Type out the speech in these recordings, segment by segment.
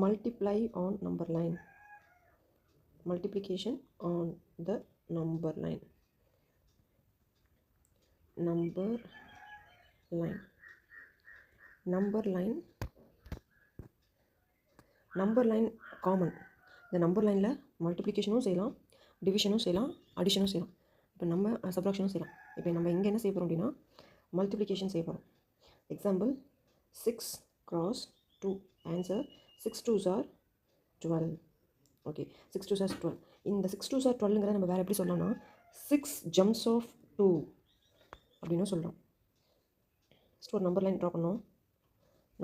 multiply on number line, multiplication on the number line, number line, number line, number line common. இந்த number லைனில் மல்டிப்ளிகேஷனும் செய்யலாம், டிவிஷனும் செய்யலாம், அடிஷனும் செய்யலாம். இப்போ நம்ம சப்ராக்ஷனும் செய்யலாம். இப்போ நம்ம இங்கே என்ன செய்ய போகிறோம் அப்படின்னா மல்டிப்ளிகேஷன் செய்ய போகிறோம். Example 6 cross 2, answer 6 2s are 12. Okay, 6 2s are 12. இந்த 6 2s are 12ங்கிறத நம்ம வேறு எப்படி சொல்லலாம்னா 6 jumps of 2 அப்படின்னு சொல்கிறோம். ஃபஸ்ட்டு ஒரு நம்பர் லைன் ட்ரா பண்ணோம்,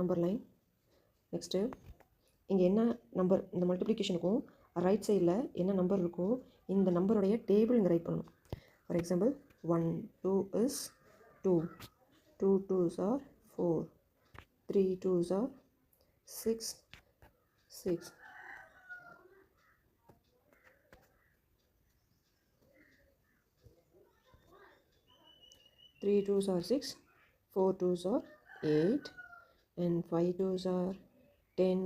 நம்பர் லைன். நெக்ஸ்ட்டு இங்கே என்ன நம்பர், இந்த மல்டிப்ளிகேஷனுக்கும் ரைட் சைடில் என்ன நம்பர் இருக்கோ இந்த நம்பருடைய டேபிள் இங்கே ரைட் பண்ணணும். For example 1 2 is 2, 2 2s are 4, 3 2s are 6, 6. Three 2s are 6, 4 2s are 8, and 5 2s are 10,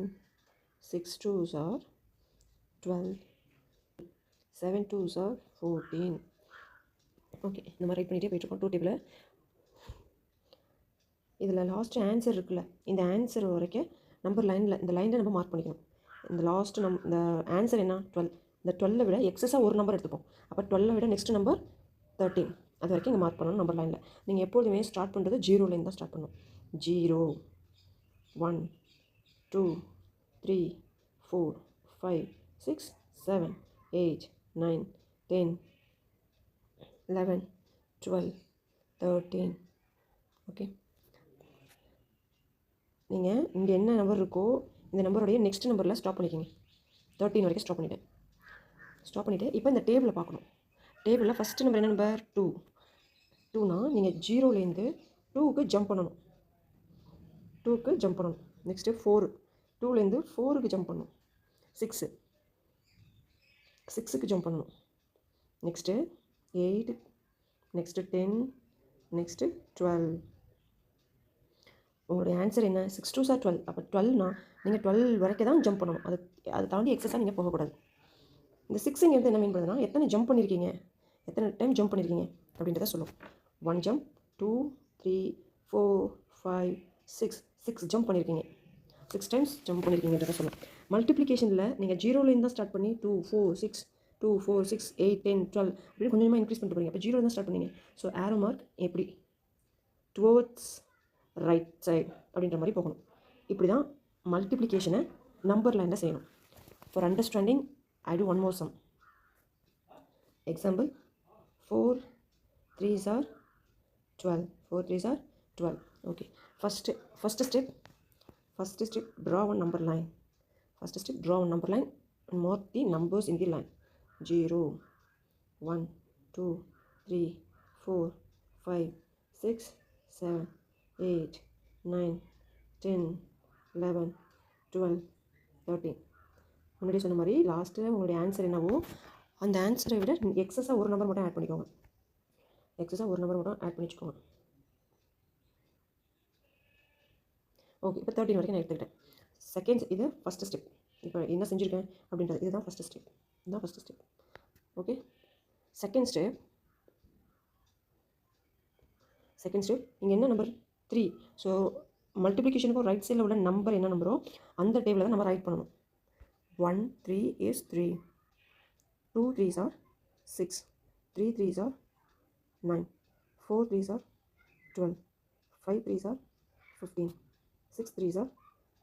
6 2s are 12, 7 2s are 14. Okay, இந்த மாதிரி ரைட் பண்ணிகிட்டே போயிட்டுருக்கோம் டூ டேபிளில். இதில் லாஸ்ட்டு ஆன்சர் இருக்குல்ல, இந்த ஆன்சர் வரைக்கும் நம்பர் லைனில் இந்த லைனில் நம்ம மார்க் பண்ணிக்கணும். இந்த லாஸ்ட்டு இந்த ஆன்சர் என்ன 12, இந்த 12 விட எக்ஸஸாக ஒரு நம்பர் எடுத்துப்போம். அப்போ 12 விட நெக்ஸ்ட் நம்பர் 13, அது வரைக்கும் இங்கே மார்க் பண்ணணும் நம்பர் லைனில். நீங்கள் எப்போதுமே ஸ்டார்ட் பண்ணுறது ஜீரோலேருந்து தான் ஸ்டார்ட் பண்ணணும். 0 1 2 3 4 5 6 7 8 9 10 11 12 13. ஓகே, நீங்கள் இங்கே என்ன நம்பர் இருக்கோ இந்த நம்பருடைய நெக்ஸ்ட் நம்பரில் ஸ்டாப் பண்ணிக்கிங்க. 13 வரைக்கும் ஸ்டாப் பண்ணிவிட்டு இப்போ இந்த டேபிளை பார்க்கணும். டேபிளில் ஃபஸ்ட்டு நம்பர் என்ன நம்பர் 2. 2னா நீங்கள் 0லேருந்து 2க்கு ஜம்ப் பண்ணணும், 2க்கு ஜம்ப் பண்ணணும். நெக்ஸ்ட்டு 4, 2லேருந்து 4க்கு ஜம்ப் பண்ணணும். 6, 6க்கு ஜம்ப் பண்ணணும். Next 8, next 10, next 12. உங்களுடைய ஆன்சர் என்ன 6 2s are 12. அப்போ 12னா நீங்கள் 12 வரைக்கும் தான் ஜம்ப் பண்ணணும். அதை தாண்டி எக்ஸஸாக நீங்கள் போகக்கூடாது. இந்த 6ங்கிறது என்ன மீன் பண்ணுறதுனா எத்தனை ஜம்ப் பண்ணியிருக்கீங்க, எத்தனை டைம் ஜம்ப் பண்ணியிருக்கீங்க அப்படின்றத சொல்லும். 1 jump 2 3 4 5 6, 6 ஜம்ப் பண்ணியிருக்கீங்க, 6 டைம்ஸ் ஜம்ப் பண்ணியிருக்கீங்கன்றத சொல்லும். மல்டிப்ளிகேஷனில் நீங்கள் ஜீரோலேருந்து தான் ஸ்டார்ட் பண்ணி 2 4 6 2 4 6 8 10 12 அப்படி கொஞ்சமாக இன்க்ரீஸ் பண்ணிட்டு போகிறீங்க. அப்போ ஜீரோவில் தான் ஸ்டார்ட் பண்ணீங்க. ஸோ ஆரோ மார்க் எப்படி டுவோர்ட்ஸ் ரைட் சைடு அப்படின்ற மாதிரி போகணும். இப்படி தான் மல்டிப்ளிகேஷனை நம்பர் லைனில் செய்யணும். For understanding I do one more sum. Example 4 3s are 12, 4 3s are 12. Okay, first step draw one number line. First step draw one number line and mark the numbers in the line. 0 1 2 3 4 5 6 7 8 9 10 11 12 13. முன்னாடி சொன்ன மாதிரி last உங்களுடைய answer என்னவோ அந்த ஆன்சரை விட எக்ஸஸாக ஒரு நம்பர் மட்டும் ஆட் பண்ணிக்கோங்க. வச்சுக்கோங்க. ஓகே, இப்போ 13 வரைக்கும் நான் எடுத்துக்கிட்டேன். செகண்ட் இது ஃபஸ்ட்டு ஸ்டெப். இப்போ என்ன செஞ்சுருக்கேன் அப்படின்றது இதுதான் first step. Okay, second step இங்கே என்ன நம்பர் 3. ஸோ மல்டிப்ளிகேஷனுக்கும் ரைட் சைடில் உள்ள நம்பர் என்ன நம்பரோ அந்த டேபிளில் தான் நம்ம ரைட் பண்ணணும். 1 3 is 3, 2 3s are 6, 3 3s are 9, 4 3s are 12, 5 3s are 15, 6 3s are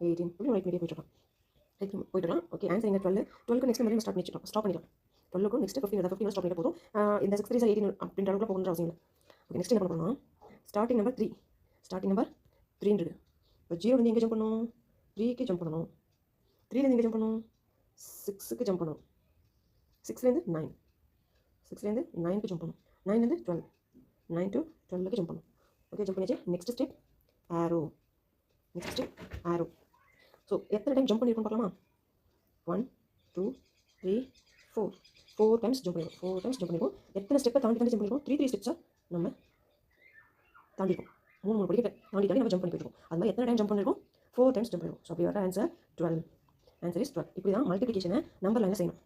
18. இப்படி ரைட் மீடியா போயிட்டுலாம். ஓகே, ஆன்சர் இங்கே 12க்கு நெக்ஸ்ட் நம்பர் ஸ்டாப் பண்ணிக்கலாம். 12க்கும் நெக்ஸ்ட் 15 ஸ்டாப் பண்ணிட்டு போதும். இந்த 6 3s are 18 அப்படின்ற அளவுக்கு போகணுன்ற அவசியம் இல்லை. ஓகே, நெக்ஸ்ட் என்ன பண்ணணும், ஸ்டார்டிங் நம்பர் 3 இப்போ 0லேருந்து எங்கே ஜம்ப் பண்ணணும், 3க்கு ஜம்ப் பண்ணணும். 3லேருந்து எங்கே ஜம்ப் பண்ணணும், 6க்கு ஜம்ப் பண்ணணும். 6லேருந்து 9, 9க்கு ஜம்ப் பண்ணணும். 9லேருந்து 12, 9 to 12க்கு ஜம்ப் பண்ணணும். ஓகே, ஜம்ப் பண்ணியாச்சு. நெக்ஸ்ட் ஸ்டெப் ஆரோ. ஸோ எத்தனை டைம் ஜம்ப் பண்ணியிருக்கோம் பார்க்கலாமா. 1 2 3 4 டைம்ஸ் ஜம்ப் பண்ணியிருக்கோம். எத்தனை ஸ்டெப்பை தாண்டி ஜம்ப் பண்ணியிருக்கோம், 3 ஸ்டெப்ஸாக நம்ம தாண்டிருக்கோம். 3 படிக்க தாண்டி நம்ம ஜம்ப் பண்ணி போயிருக்கோம். அது மாதிரி எத்தனை டைம் ஜம்ப் பண்ணியிருக்கோம், 4 டைம்ஸ் ஜம்ப் பண்ணியிருக்கோம். ஸோ அப்படி வர ஆன்சர் 12. Answer is 12. இப்படி தான் மல்டிப்ளிகேஷனை நம்பர் லைனில் செய்யணும்.